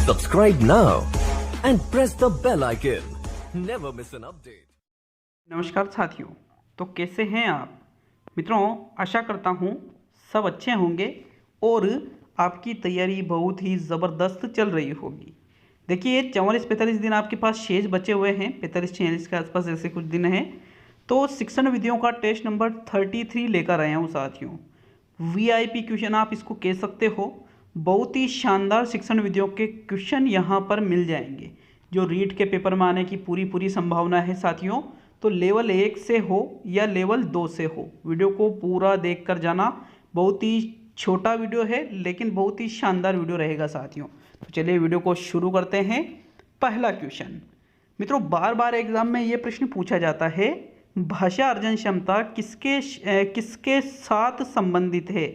Subscribe now and press the bell icon. Never miss an update. नमस्कार साथियों, तो कैसे हैं आप मित्रों। आशा करता हूं सब अच्छे होंगे और आपकी तैयारी बहुत ही ज़बरदस्त चल रही होगी। देखिए 44-45 दिन आपके पास शेष बचे हुए हैं, 45-46 के आसपास ऐसे कुछ दिन हैं। तो शिक्षण विधियों का टेस्ट नंबर 33 लेकर आया हूँ साथियों। वीआईपी क्वेश्चन आप इसको कह सकते हो। बहुत ही शानदार शिक्षण विधियों के क्वेश्चन यहाँ पर मिल जाएंगे जो रीट के पेपर में आने की पूरी संभावना है साथियों। तो लेवल 1 से हो या लेवल 2 से हो, वीडियो को पूरा देख कर जाना। बहुत ही छोटा वीडियो है लेकिन बहुत ही शानदार वीडियो रहेगा साथियों। तो चलिए वीडियो को शुरू करते हैं। पहला क्वेश्चन मित्रों, बार बार एग्जाम में ये प्रश्न पूछा जाता है, भाषा अर्जन क्षमता किसके साथ संबंधित है?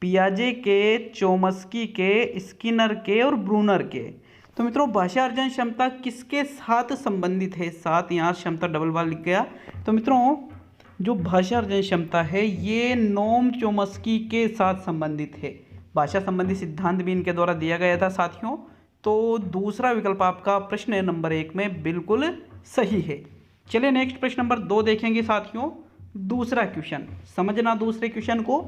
पियाजे के, चोम्स्की के, स्किनर के और ब्रूनर के। तो मित्रों भाषा अर्जन क्षमता किसके साथ संबंधित है? साथ यहाँ क्षमता डबल बार लिख गया। तो मित्रों जो भाषा अर्जन क्षमता है ये नोम चोम्स्की के साथ संबंधित है। भाषा संबंधी सिद्धांत भी इनके द्वारा दिया गया था साथियों। तो दूसरा विकल्प आपका प्रश्न नंबर 1 में बिल्कुल सही है। चलिए नेक्स्ट प्रश्न नंबर 2 देखेंगे साथियों। दूसरा क्वेश्चन समझना। दूसरे क्वेश्चन को,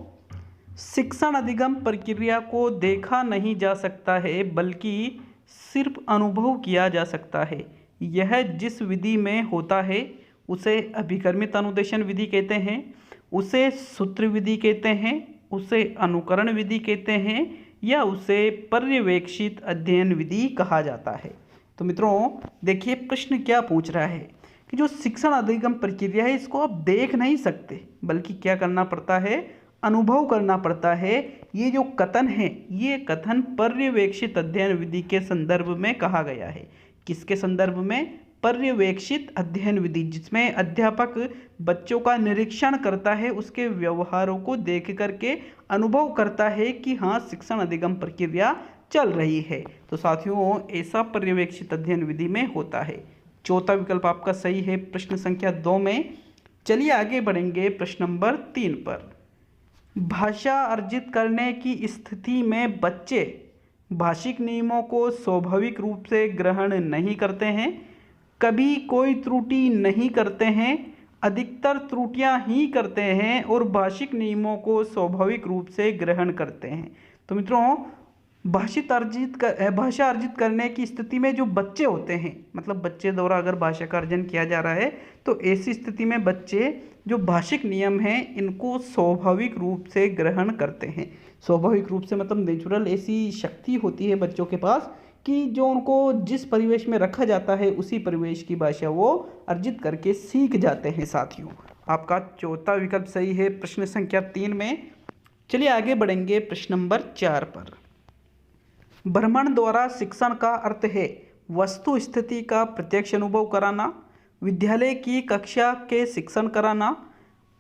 शिक्षण अधिगम प्रक्रिया को देखा नहीं जा सकता है बल्कि सिर्फ अनुभव किया जा सकता है। यह जिस विधि में होता है उसे अभिकर्मित अनुदेशन विधि कहते हैं, उसे सूत्र विधि कहते हैं, उसे अनुकरण विधि कहते हैं या उसे पर्यवेक्षित अध्ययन विधि कहा जाता है। तो मित्रों देखिए प्रश्न क्या पूछ रहा है कि जो शिक्षण अधिगम प्रक्रिया है इसको आप देख नहीं सकते बल्कि क्या करना पड़ता है, अनुभव करना पड़ता है। ये जो कथन है ये कथन पर्यवेक्षित अध्ययन विधि के संदर्भ में कहा गया है। किसके संदर्भ में? पर्यवेक्षित अध्ययन विधि, जिसमें अध्यापक बच्चों का निरीक्षण करता है, उसके व्यवहारों को देख करके अनुभव करता है कि हाँ शिक्षण अधिगम प्रक्रिया चल रही है। तो साथियों ऐसा पर्यवेक्षित अध्ययन विधि में होता है। चौथा विकल्प आपका सही है प्रश्न संख्या 2 में। चलिए आगे बढ़ेंगे प्रश्न नंबर 3 पर। भाषा अर्जित करने की स्थिति में बच्चे भाषिक नियमों को स्वाभाविक रूप से ग्रहण नहीं करते हैं, कभी कोई त्रुटि नहीं करते हैं, अधिकतर त्रुटियां ही करते हैं और भाषिक नियमों को स्वाभाविक रूप से ग्रहण करते हैं। तो मित्रों भाषा अर्जित करने की स्थिति में जो बच्चे होते हैं, मतलब बच्चे द्वारा अगर भाषा का अर्जन किया जा रहा है तो ऐसी स्थिति में बच्चे जो भाषिक नियम हैं इनको स्वाभाविक रूप से ग्रहण करते हैं। स्वाभाविक रूप से मतलब नेचुरल ऐसी शक्ति होती है बच्चों के पास कि जो उनको जिस परिवेश में रखा जाता है उसी परिवेश की भाषा वो अर्जित करके सीख जाते हैं साथियों। आपका चौथा विकल्प सही है प्रश्न संख्या 3 में। चलिए आगे बढ़ेंगे प्रश्न नंबर 4 पर। भ्रमण द्वारा शिक्षण का अर्थ है वस्तु स्थिति का प्रत्यक्ष अनुभव कराना, विद्यालय की कक्षा के शिक्षण कराना,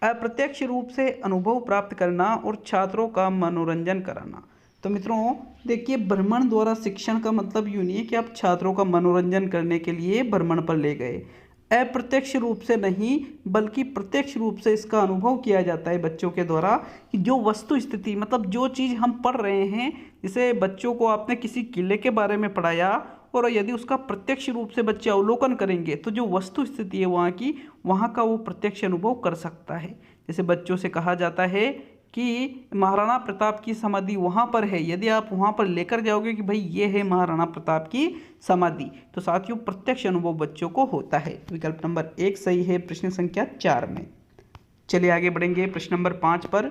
अप्रत्यक्ष रूप से अनुभव प्राप्त करना और छात्रों का मनोरंजन कराना। तो मित्रों देखिए भ्रमण द्वारा शिक्षण का मतलब यूँ नहीं है कि आप छात्रों का मनोरंजन करने के लिए भ्रमण पर ले गए। अप्रत्यक्ष रूप से नहीं बल्कि प्रत्यक्ष रूप से इसका अनुभव किया जाता है बच्चों के द्वारा कि जो वस्तु स्थिति मतलब जो चीज़ हम पढ़ रहे हैं, जैसे बच्चों को आपने किसी किले के बारे में पढ़ाया और यदि उसका प्रत्यक्ष रूप से बच्चे अवलोकन करेंगे तो जो वस्तु स्थिति है वहाँ का वो प्रत्यक्ष अनुभव कर सकता है। जैसे बच्चों से कहा जाता है कि महाराणा प्रताप की समाधि वहाँ पर है, यदि आप वहाँ पर लेकर जाओगे कि भाई ये है महाराणा प्रताप की समाधि, तो साथियों प्रत्यक्ष अनुभव बच्चों को होता है। विकल्प नंबर 1 सही है प्रश्न संख्या 4 में। चलिए आगे बढ़ेंगे प्रश्न नंबर 5 पर।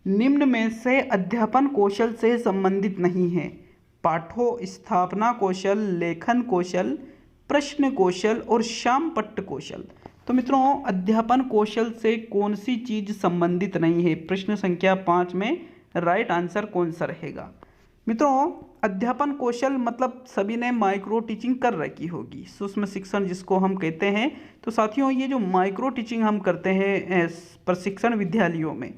निम्न में से अध्यापन कौशल से संबंधित नहीं है? पाठो स्थापना कौशल, लेखन कौशल, प्रश्न कौशल और श्यामपट्ट कौशल। तो मित्रों अध्यापन कौशल से कौन सी चीज संबंधित नहीं है? प्रश्न संख्या 5 में राइट आंसर कौन सा रहेगा? मित्रों अध्यापन कौशल मतलब सभी ने माइक्रो टीचिंग कर रखी होगी, सूक्ष्म शिक्षण जिसको हम कहते हैं। तो साथियों ये जो माइक्रो टीचिंग हम करते हैं प्रशिक्षण विद्यालयों में,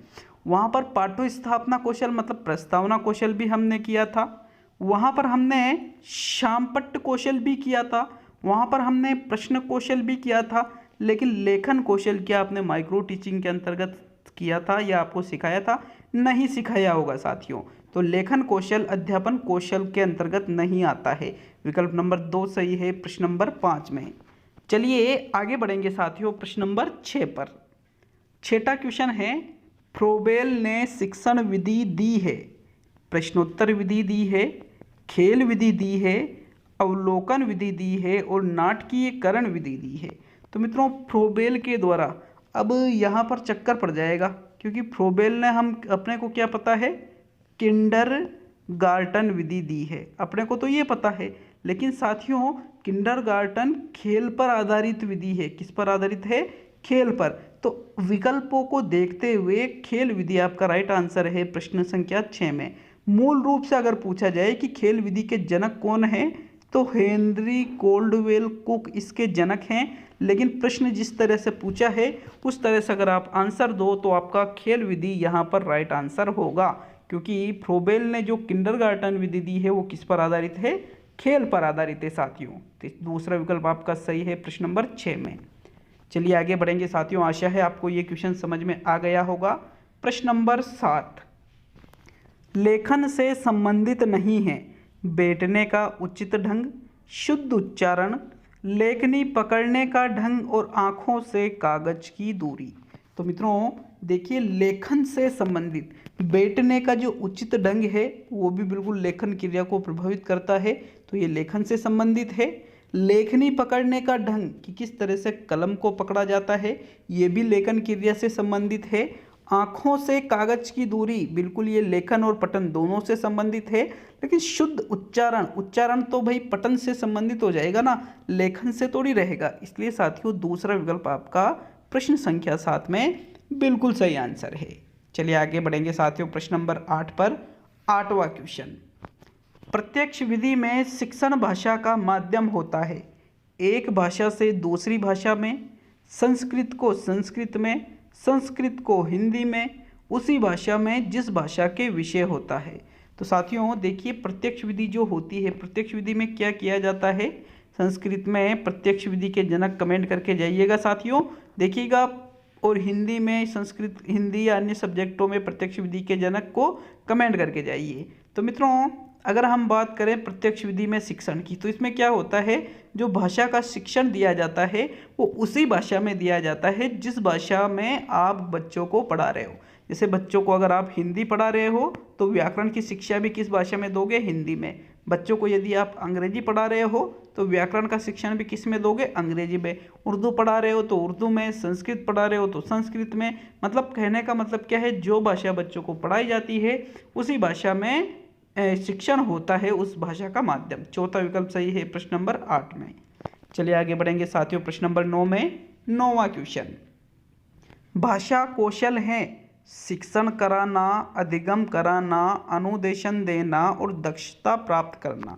वहाँ पर पाठ्य स्थापना कौशल मतलब प्रस्तावना कौशल भी हमने किया था, वहाँ पर हमने श्यामपट्ट कौशल भी किया था, वहाँ पर हमने प्रश्न कौशल भी किया था, लेकिन लेखन कौशल क्या आपने माइक्रो टीचिंग के अंतर्गत किया था या आपको सिखाया था? नहीं सिखाया होगा साथियों। तो लेखन कौशल अध्यापन कौशल के अंतर्गत नहीं आता है। विकल्प नंबर 2 सही है प्रश्न नंबर 5 में। चलिए आगे बढ़ेंगे साथियों प्रश्न नंबर 6 पर। छठा क्वेश्चन है, फ्रोबेल ने शिक्षण विधि दी है, प्रश्नोत्तर विधि दी है, खेल विधि दी है, अवलोकन विधि दी है और नाटकीयकरण विधि दी है। तो मित्रों फ्रोबेल के द्वारा, अब यहाँ पर चक्कर पड़ जाएगा क्योंकि फ्रोबेल ने हम अपने को क्या पता है, किंडरगार्टन विधि दी है, अपने को तो ये पता है, लेकिन साथियों किंडरगार्टन खेल पर आधारित विधि है। किस पर आधारित है, खेल पर। तो विकल्पों को देखते हुए खेल विधि आपका राइट आंसर है प्रश्न संख्या 6 में। मूल रूप से अगर पूछा जाए कि खेल विधि के जनक कौन है, तो हेनरी कोल्डवेल कुक इसके जनक हैं, लेकिन प्रश्न जिस तरह से पूछा है उस तरह से अगर आप आंसर दो तो आपका खेल विधि यहाँ पर राइट आंसर होगा, क्योंकि फ्रोबेल ने जो किंडरगार्टन विधि दी है वो किस पर आधारित है, खेल पर आधारित है साथियों। तो दूसरा विकल्प आपका सही है प्रश्न नंबर 6 में। चलिए आगे बढ़ेंगे साथियों, आशा है आपको ये क्वेश्चन समझ में आ गया होगा। प्रश्न नंबर 7, लेखन से संबंधित नहीं है बैठने का उचित ढंग, शुद्ध उच्चारण, लेखनी पकड़ने का ढंग और आँखों से कागज की दूरी। तो मित्रों देखिए, लेखन से संबंधित बैठने का जो उचित ढंग है वो भी बिल्कुल लेखन क्रिया को प्रभावित करता है, तो ये लेखन से संबंधित है। लेखनी पकड़ने का ढंग कि किस तरह से कलम को पकड़ा जाता है, ये भी लेखन क्रिया से संबंधित है। आँखों से कागज की दूरी, बिल्कुल ये लेखन और पठन दोनों से संबंधित है। लेकिन शुद्ध उच्चारण, उच्चारण तो भाई पठन से संबंधित हो जाएगा ना, लेखन से थोड़ी रहेगा, इसलिए साथियों दूसरा विकल्प आपका प्रश्न संख्या 7 में बिल्कुल सही आंसर है। चलिए आगे बढ़ेंगे साथियों प्रश्न नंबर 8 पर। 8वां क्वेश्चन, प्रत्यक्ष विधि में शिक्षण भाषा का माध्यम होता है, एक भाषा से दूसरी भाषा में, संस्कृत को संस्कृत में, संस्कृत को हिंदी में, उसी भाषा में जिस भाषा के विषय होता है। तो साथियों देखिए, प्रत्यक्ष विधि जो होती है, प्रत्यक्ष विधि में क्या किया जाता है, संस्कृत में प्रत्यक्ष विधि के जनक कमेंट करके जाइएगा साथियों, देखिएगा, और हिंदी में संस्कृत, हिंदी या अन्य सब्जेक्टों में प्रत्यक्ष विधि के जनक को कमेंट करके जाइए। तो मित्रों अगर हम बात करें प्रत्यक्ष विधि में शिक्षण की, तो इसमें क्या होता है, जो भाषा का शिक्षण दिया जाता है वो उसी भाषा में दिया जाता है जिस भाषा में आप बच्चों को पढ़ा रहे हो। जैसे बच्चों को अगर आप हिंदी पढ़ा रहे हो तो व्याकरण की शिक्षा भी किस भाषा में दोगे, हिंदी में। बच्चों को यदि आप अंग्रेजी पढ़ा रहे हो तो व्याकरण का शिक्षण भी किस में दोगे, अंग्रेजी में। उर्दू पढ़ा रहे हो तो उर्दू में, संस्कृत पढ़ा रहे हो तो संस्कृत में। मतलब कहने का मतलब क्या है, जो भाषा बच्चों को पढ़ाई जाती है उसी भाषा में शिक्षण होता है, उस भाषा का माध्यम। चौथा विकल्प सही है प्रश्न नंबर 8 में। चलिए आगे बढ़ेंगे साथियों प्रश्न नंबर 9 में। 9वां क्वेश्चन, भाषा कौशल है शिक्षण कराना, अधिगम कराना, अनुदेशन देना और दक्षता प्राप्त करना।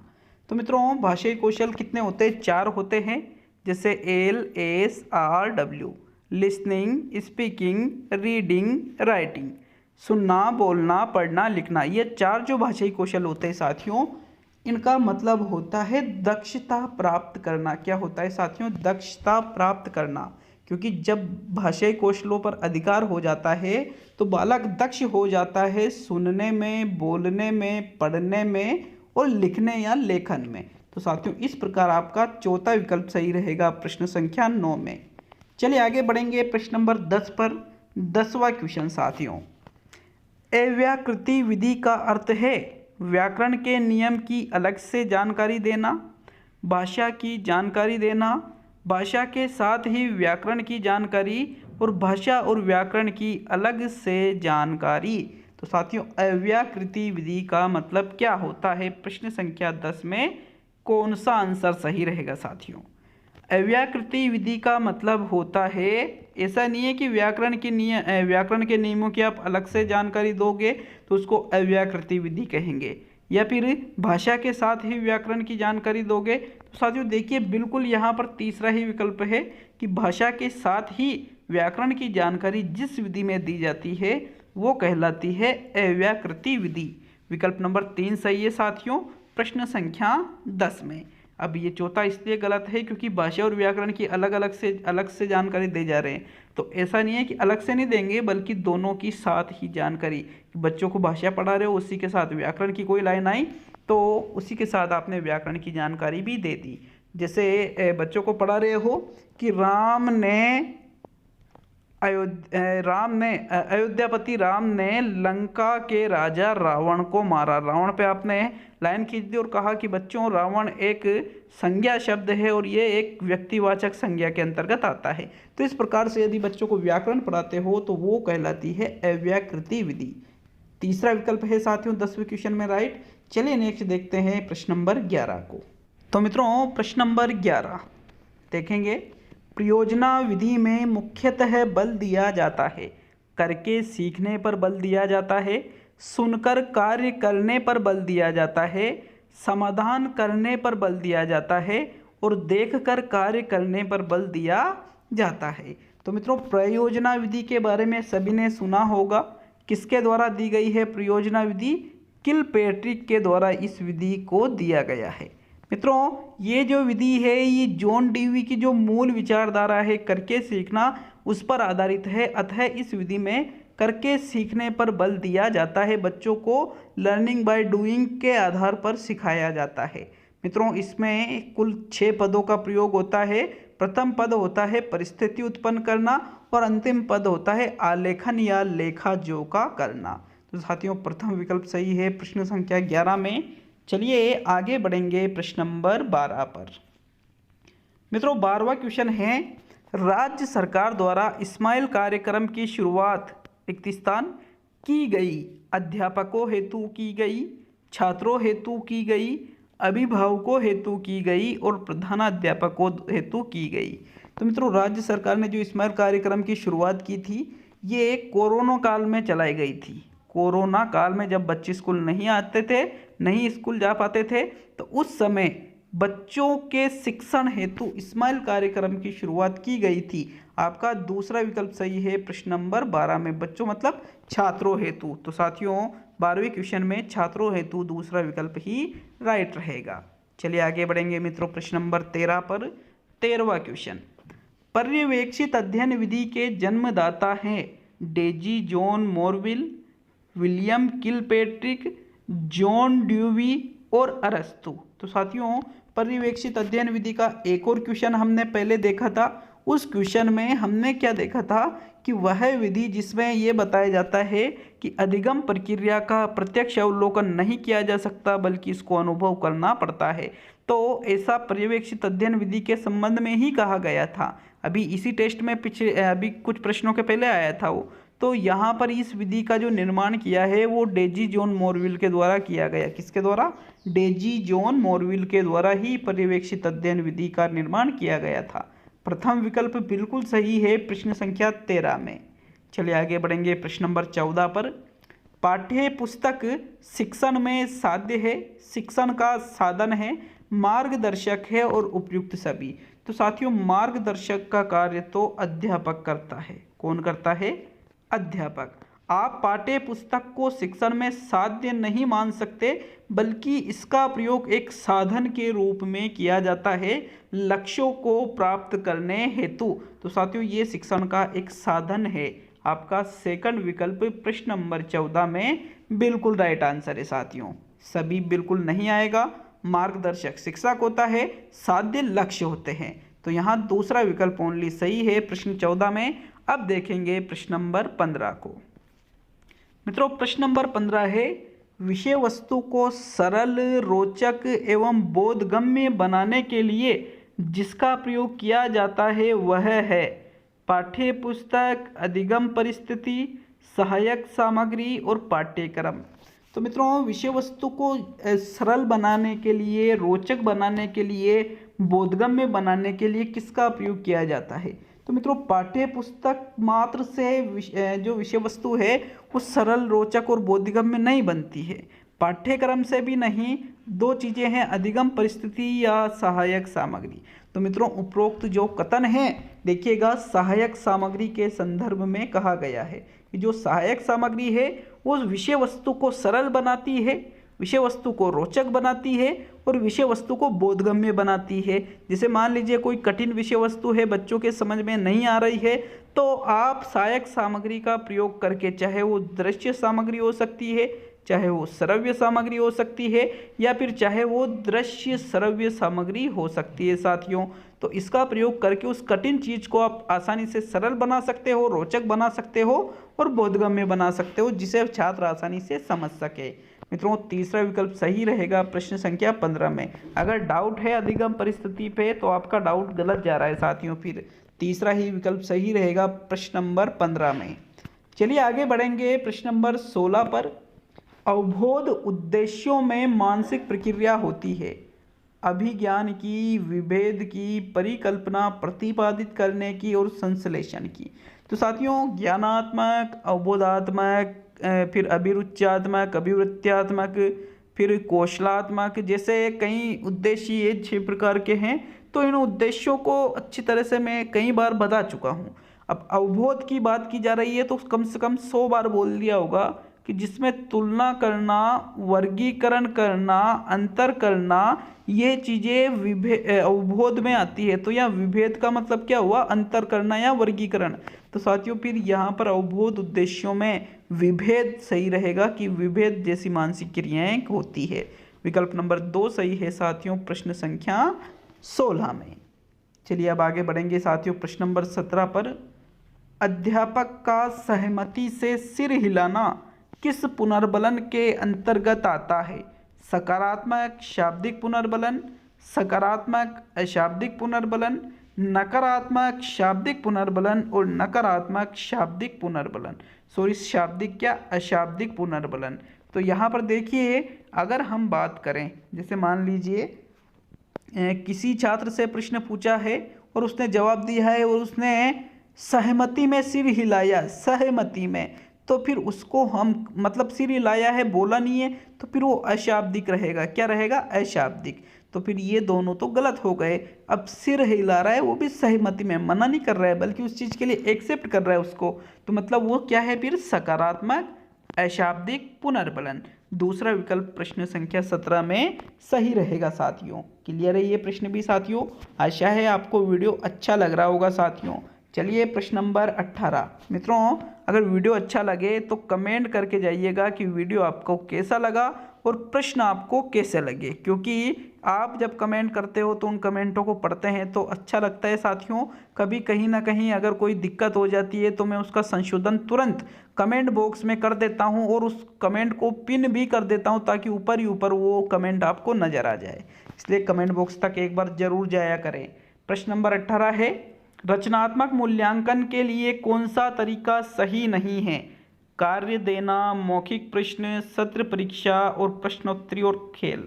तो मित्रों भाषाई कौशल कितने होते हैं, 4 होते हैं, जैसे LSRW, listening, speaking, reading, writing. सुनना, बोलना, पढ़ना, लिखना, ये 4 जो भाषाई कौशल होते हैं साथियों, इनका मतलब होता है दक्षता प्राप्त करना। क्या होता है साथियों, दक्षता प्राप्त करना। क्योंकि जब भाषाई कौशलों पर अधिकार हो जाता है तो बालक दक्ष हो जाता है सुनने में, बोलने में, पढ़ने में और लिखने या लेखन में। तो साथियों इस प्रकार आपका चौथा विकल्प सही रहेगा प्रश्न संख्या 9 में। चलिए आगे बढ़ेंगे प्रश्न नंबर 10 पर। 10वां क्वेश्चन साथियों, अव्याकृति विधि का अर्थ है व्याकरण के नियम की अलग से जानकारी देना, भाषा की जानकारी देना, भाषा के साथ ही व्याकरण की जानकारी और भाषा और व्याकरण की अलग से जानकारी। तो साथियों अव्याकृति विधि का मतलब क्या होता है, प्रश्न संख्या 10 में कौन सा आंसर सही रहेगा साथियों। अव्याकृति विधि का मतलब होता है, ऐसा नहीं है कि व्याकरण के नियमों की आप अलग से जानकारी दोगे तो उसको अव्याकृति विधि कहेंगे, या फिर भाषा के साथ ही व्याकरण की जानकारी दोगे। तो साथियों देखिए बिल्कुल यहाँ पर तीसरा ही विकल्प है कि भाषा के साथ ही व्याकरण की जानकारी जिस विधि में दी जाती है वो कहलाती है अव्याकृति विधि। विकल्प नंबर 3 सही है साथियों प्रश्न संख्या 10 में। अब ये चौथा इसलिए गलत है क्योंकि भाषा और व्याकरण की अलग से जानकारी दे जा रहे हैं। तो ऐसा नहीं है कि अलग से नहीं देंगे, बल्कि दोनों की साथ ही जानकारी। बच्चों को भाषा पढ़ा रहे हो, उसी के साथ व्याकरण की कोई लाइन आई तो उसी के साथ आपने व्याकरण की जानकारी भी दे दी। जैसे बच्चों को पढ़ा रहे हो कि अयोध्यापति राम ने लंका के राजा रावण को मारा। रावण पे आपने लाइन खींच दी और कहा कि बच्चों रावण एक संज्ञा शब्द है और ये एक व्यक्तिवाचक संज्ञा के अंतर्गत आता है। तो इस प्रकार से यदि बच्चों को व्याकरण पढ़ाते हो तो वो कहलाती है अव्याकृति विधि। तीसरा विकल्प है साथियों 10वें क्वेश्चन में राइट। चलिए नेक्स्ट देखते हैं प्रश्न नंबर 11 को। तो मित्रों प्रश्न नंबर 11 देखेंगे। प्रयोजना विधि में मुख्यतः बल दिया जाता है। करके सीखने पर बल दिया जाता है, सुनकर कार्य करने पर बल दिया जाता है, समाधान करने पर बल दिया जाता है और देखकर कार्य करने पर बल दिया जाता है। तो मित्रों प्रयोजना विधि के बारे में सभी ने सुना होगा। किसके द्वारा दी गई है प्रयोजना विधि? किलपेट्रिक के द्वारा इस विधि को दिया गया है। मित्रों ये जो विधि है ये जॉन डीवी की जो मूल विचारधारा है करके सीखना उस पर आधारित है। अतः इस विधि में करके सीखने पर बल दिया जाता है। बच्चों को लर्निंग बाय डूइंग के आधार पर सिखाया जाता है। मित्रों इसमें कुल 6 पदों का प्रयोग होता है। प्रथम पद होता है परिस्थिति उत्पन्न करना और अंतिम पद होता है आलेखन या लेखा जोखा करना। तो साथियों प्रथम विकल्प सही है प्रश्न संख्या 11 में। चलिए आगे बढ़ेंगे प्रश्न नंबर 12 पर। मित्रों 12वां क्वेश्चन है राज्य सरकार द्वारा स्माइल कार्यक्रम की शुरुआत रिक्त स्थान की गई। अध्यापकों हेतु की गई, छात्रों हेतु की गई, अभिभावकों हेतु की गई और प्रधानाध्यापकों हेतु की गई। तो मित्रों राज्य सरकार ने जो स्माइल कार्यक्रम की शुरुआत की थी ये कोरोना काल में चलाई गई थी। कोरोना काल में जब बच्चे स्कूल नहीं आते थे, नहीं स्कूल जा पाते थे, तो उस समय बच्चों के शिक्षण हेतु स्माइल कार्यक्रम की शुरुआत की गई थी। आपका दूसरा विकल्प सही है प्रश्न नंबर 12 में। बच्चों मतलब छात्रों हेतु। तो साथियों 12वें क्वेश्चन में छात्रों हेतु दूसरा विकल्प ही राइट रहेगा। चलिए आगे बढ़ेंगे मित्रों प्रश्न नंबर 13 पर। 13वां क्वेश्चन पर्यवेक्षित अध्ययन विधि के जन्मदाता हैं डेजी जॉन मोरविल, विलियम किलपेट्रिक, जॉन ड्यूवी और अरस्तु। तो साथियों पर्यवेक्षित अध्ययन विधि का एक और क्वेश्चन हमने पहले देखा था। उस क्वेश्चन में हमने क्या देखा था कि वह विधि जिसमें यह बताया जाता है कि अधिगम प्रक्रिया का प्रत्यक्ष अवलोकन नहीं किया जा सकता बल्कि इसको अनुभव करना पड़ता है। तो ऐसा पर्यवेक्षित अध्ययन विधि के संबंध में ही कहा गया था। अभी इसी टेस्ट में अभी कुछ प्रश्नों के पहले आया था वो। तो यहाँ पर इस विधि का जो निर्माण किया है वो डेजी जॉन मोरविल के द्वारा किया गया। किसके द्वारा? डेजी जॉन मोरविल के द्वारा ही पर्यवेक्षित अध्ययन विधि का निर्माण किया गया था। प्रथम विकल्प बिल्कुल सही है प्रश्न संख्या 13 में। चलिए आगे बढ़ेंगे प्रश्न नंबर 14 पर। पाठ्य पुस्तक शिक्षण में साध्य है, शिक्षण का साधन है, मार्गदर्शक है और उपयुक्त सभी। तो साथियों मार्गदर्शक का कार्य तो अध्यापक करता है। कौन करता है? अध्यापक। आप पाठ्य पुस्तक को शिक्षण में साध्य नहीं मान सकते बल्कि इसका प्रयोग एक साधन के रूप में किया जाता है लक्ष्यों को प्राप्त करने हेतु। तो साथियों ये शिक्षण का एक साधन है। आपका सेकंड विकल्प प्रश्न नंबर 14 में बिल्कुल राइट आंसर है। साथियों सभी बिल्कुल नहीं आएगा। मार्गदर्शक शिक्षक होता है, साध्य लक्ष्य होते हैं। तो यहाँ दूसरा विकल्प ओनली सही है प्रश्न 14 में। अब देखेंगे प्रश्न नंबर 15 को। मित्रों प्रश्न नंबर 15 है विषय वस्तु को सरल, रोचक एवं बोधगम्य बनाने के लिए जिसका प्रयोग किया जाता है वह है पाठ्य पुस्तक, अधिगम परिस्थिति, सहायक सामग्री और पाठ्यक्रम। तो मित्रों विषय वस्तु को सरल बनाने के लिए, रोचक बनाने के लिए, बोधगम्य बनाने के लिए किसका प्रयोग किया जाता है? तो मित्रों पाठ्य पुस्तक मात्र से जो विषय वस्तु है वो सरल, रोचक और बोधगम्य नहीं बनती है। पाठ्यक्रम से भी नहीं। दो चीज़ें हैं अधिगम परिस्थिति या सहायक सामग्री। तो मित्रों उपरोक्त जो कथन है देखिएगा सहायक सामग्री के संदर्भ में कहा गया है कि जो सहायक सामग्री है वो विषय वस्तु को सरल बनाती है, विषय वस्तु को रोचक बनाती है और विषय वस्तु को बोधगम्य बनाती है। जैसे मान लीजिए कोई कठिन विषय वस्तु है, बच्चों के समझ में नहीं आ रही है, तो आप सहायक सामग्री का प्रयोग करके, चाहे वो दृश्य सामग्री हो सकती है, चाहे वो श्रव्य सामग्री हो सकती है, या फिर चाहे वो दृश्य श्रव्य सामग्री हो सकती है साथियों, तो इसका प्रयोग करके उस कठिन चीज को आप आसानी से सरल बना सकते हो, रोचक बना सकते हो और बोधगम्य बना सकते हो, जिसे छात्र आसानी से समझ सके। मित्रों, तीसरा विकल्प सही रहेगा प्रश्न संख्या 15 में। अगर डाउट है अधिगम परिस्थिति पे तो आपका डाउट गलत जा रहा है साथियों, फिर तीसरा ही विकल्प सही रहेगा प्रश्न नंबर 15 में। चलिए आगे बढ़ेंगे प्रश्न नंबर 16 पर। अवबोध उद्देश्यों में मानसिक प्रक्रिया होती है अभिज्ञान की, विभेद की, परिकल्पना प्रतिपादित करने की और संश्लेषण की। तो साथियों, ज्ञानात्मक, अवबोधात्मक, फिर अभिरुच्यात्मक, अभिवृत्त्यात्मक, फिर कौशलात्मक, जैसे कई उद्देश्य ये 6 प्रकार के हैं। तो इन उद्देश्यों को अच्छी तरह से मैं कई बार बता चुका हूँ। अब अवबोध की बात की जा रही है तो कम से कम 100 बार बोल दिया होगा कि जिसमें तुलना करना, वर्गीकरण करना, अंतर करना, ये चीज़ें अवबोध में आती है। तो यहाँ विभेद का मतलब क्या हुआ? अंतर करना या वर्गीकरण। तो साथियों, फिर यहाँ पर अवबोध उद्देश्यों में विभेद सही रहेगा कि विभेद जैसी मानसिक क्रियाएं होती है। विकल्प नंबर 2 सही है साथियों प्रश्न संख्या 16 में। चलिए अब आगे बढ़ेंगे साथियों प्रश्न नंबर 17 पर। अध्यापक का सहमति से सिर हिलाना किस पुनर्बलन के अंतर्गत आता है? सकारात्मक शाब्दिक पुनर्बलन, सकारात्मक अशाब्दिक पुनर्बलन, नकारात्मक शाब्दिक पुनर्बलन और नकारात्मक शाब्दिक पुनर्बलन। सॉरी, शाब्दिक क्या, अशाब्दिक पुनर्बलन। तो यहाँ पर देखिए, अगर हम बात करें, जैसे मान लीजिए किसी छात्र से प्रश्न पूछा है और उसने जवाब दिया है और उसने सहमति में सिर हिलाया, सहमति में, तो फिर उसको हम मतलब सिर हिलाया है, बोला नहीं है, तो फिर वो अशाब्दिक रहेगा। क्या रहेगा? अशाब्दिक। तो फिर ये दोनों तो गलत हो गए। अब सिर हिला रहा है, वो भी सहमति में, मना नहीं कर रहा है बल्कि उस चीज़ के लिए एक्सेप्ट कर रहा है उसको, तो मतलब वो क्या है फिर? सकारात्मक अशाब्दिक पुनर्बलन। दूसरा विकल्प प्रश्न संख्या 17 में सही रहेगा साथियों। क्लियर है ये प्रश्न भी साथियों? आशा है आपको वीडियो अच्छा लग रहा होगा साथियों। चलिए प्रश्न नंबर 18। मित्रों, अगर वीडियो अच्छा लगे तो कमेंट करके जाइएगा कि वीडियो आपको कैसा लगा और प्रश्न आपको कैसे लगे, क्योंकि आप जब कमेंट करते हो तो उन कमेंटों को पढ़ते हैं तो अच्छा लगता है साथियों। कभी कहीं ना कहीं अगर कोई दिक्कत हो जाती है तो मैं उसका संशोधन तुरंत कमेंट बॉक्स में कर देता हूं और उस कमेंट को पिन भी कर देता हूं ताकि ऊपर ही ऊपर वो कमेंट आपको नज़र आ जाए। इसलिए कमेंट बॉक्स तक एक बार जरूर जाया करें। प्रश्न नंबर 18 है, रचनात्मक मूल्यांकन के लिए कौन सा तरीका सही नहीं है? कार्य देना, मौखिक प्रश्न, सत्र परीक्षा और प्रश्नोत्तरी और खेल।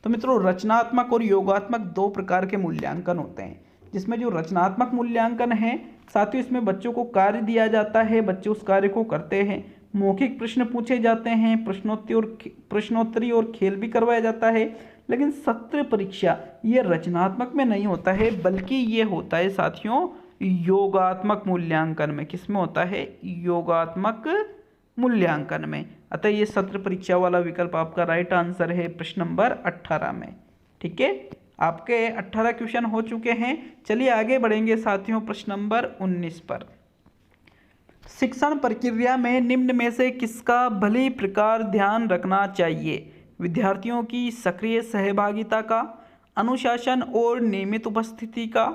तो मित्रों, रचनात्मक और योगात्मक 2 प्रकार के मूल्यांकन होते हैं, जिसमें जो रचनात्मक मूल्यांकन है साथियों, इसमें बच्चों को कार्य दिया जाता है, बच्चे उस कार्य को करते हैं, मौखिक प्रश्न पूछे जाते हैं, प्रश्नोत्तरी और खेल भी करवाया जाता है। लेकिन सत्र परीक्षा ये रचनात्मक में नहीं होता है, बल्कि ये होता है साथियों योगात्मक मूल्यांकन में। किसमें होता है? योगात्मक मूल्यांकन में। अतः ये सत्र परीक्षा वाला विकल्प आपका राइट आंसर है प्रश्न नंबर 18 में। ठीक है, आपके 18 क्वेश्चन हो चुके हैं। चलिए आगे बढ़ेंगे साथियों प्रश्न नंबर 19 पर। शिक्षण प्रक्रिया में निम्न में से किसका भली प्रकार ध्यान रखना चाहिए? विद्यार्थियों की सक्रिय सहभागिता का, अनुशासन और नियमित उपस्थिति का,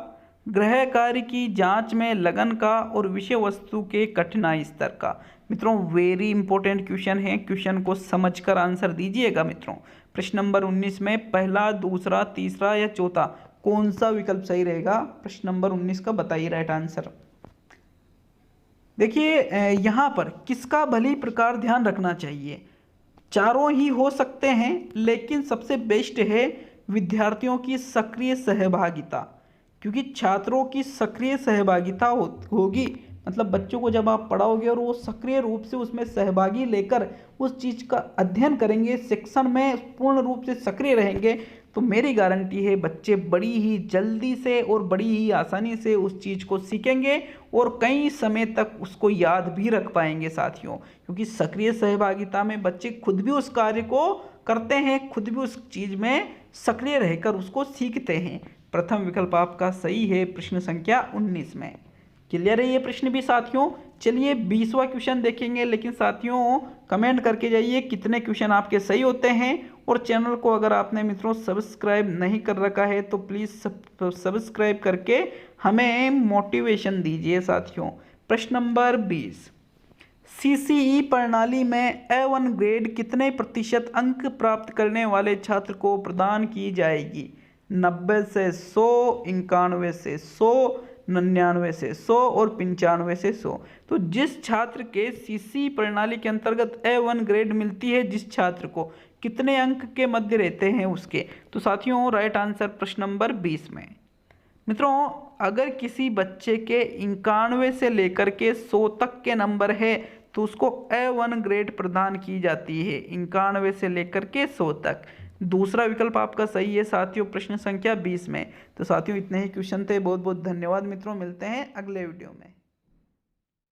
गृह कार्य की जांच में लगन का और विषय वस्तु के कठिनाई स्तर का। मित्रों, वेरी इंपॉर्टेंट क्वेश्चन है, क्वेश्चन को समझकर आंसर दीजिएगा। मित्रों, प्रश्न नंबर 19 में पहला, दूसरा, तीसरा या चौथा कौन सा विकल्प सही रहेगा? प्रश्न नंबर 19 का बताइए राइट आंसर। देखिए, यहाँ पर किसका भली प्रकार ध्यान रखना चाहिए? चारों ही हो सकते हैं, लेकिन सबसे बेस्ट है विद्यार्थियों की सक्रिय सहभागिता, क्योंकि छात्रों की सक्रिय सहभागिता होगी, मतलब बच्चों को जब आप पढ़ाओगे और वो सक्रिय रूप से उसमें सहभागी लेकर उस चीज़ का अध्ययन करेंगे, शिक्षण में पूर्ण रूप से सक्रिय रहेंगे, तो मेरी गारंटी है बच्चे बड़ी ही जल्दी से और बड़ी ही आसानी से उस चीज़ को सीखेंगे और कई समय तक उसको याद भी रख पाएंगे साथियों, क्योंकि सक्रिय सहभागिता में बच्चे खुद भी उस कार्य को करते हैं, खुद भी उस चीज़ में सक्रिय रहकर उसको सीखते हैं। प्रथम विकल्प आपका सही है प्रश्न संख्या 19 में। क्लियर है ये प्रश्न भी साथियों। चलिए 20वां क्वेश्चन देखेंगे, लेकिन साथियों कमेंट करके जाइए कितने क्वेश्चन आपके सही होते हैं। और चैनल को अगर आपने मित्रों सब्सक्राइब नहीं कर रखा है तो प्लीज़ सब्सक्राइब करके हमें मोटिवेशन दीजिए साथियों। प्रश्न नंबर 20, सीसीई प्रणाली में A1 ग्रेड कितने प्रतिशत अंक प्राप्त करने वाले छात्र को प्रदान की जाएगी? 90 से 100, 91 से 100, 99 से 100 और 95 से 100। तो जिस छात्र के सीसी प्रणाली के अंतर्गत A1 ग्रेड मिलती है, जिस छात्र को कितने अंक के मध्य रहते हैं उसके, तो साथियों राइट आंसर प्रश्न नंबर 20 में। मित्रों अगर किसी बच्चे के 91 से लेकर के 100 तक के नंबर है तो उसको A1 ग्रेड प्रदान की जाती है, 91 से लेकर के 100 तक। दूसरा विकल्प आपका सही है साथियों प्रश्न संख्या 20 में। तो साथियों इतने ही क्वेश्चन थे। बहुत बहुत धन्यवाद मित्रों, मिलते हैं अगले वीडियो में।